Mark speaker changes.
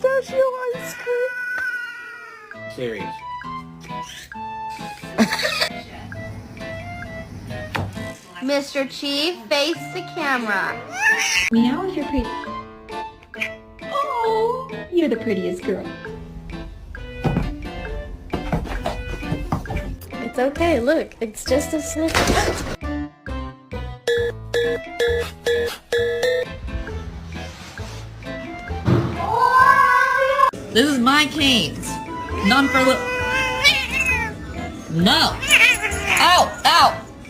Speaker 1: pistachio ice cream.
Speaker 2: Serious.
Speaker 3: Mr. Chief, face the camera.
Speaker 4: Meow if you're pretty. Oh, you're the prettiest girl.
Speaker 1: It's okay, look, it's just a snippet.
Speaker 5: This is my canes. None for little. No. Ow! Ow!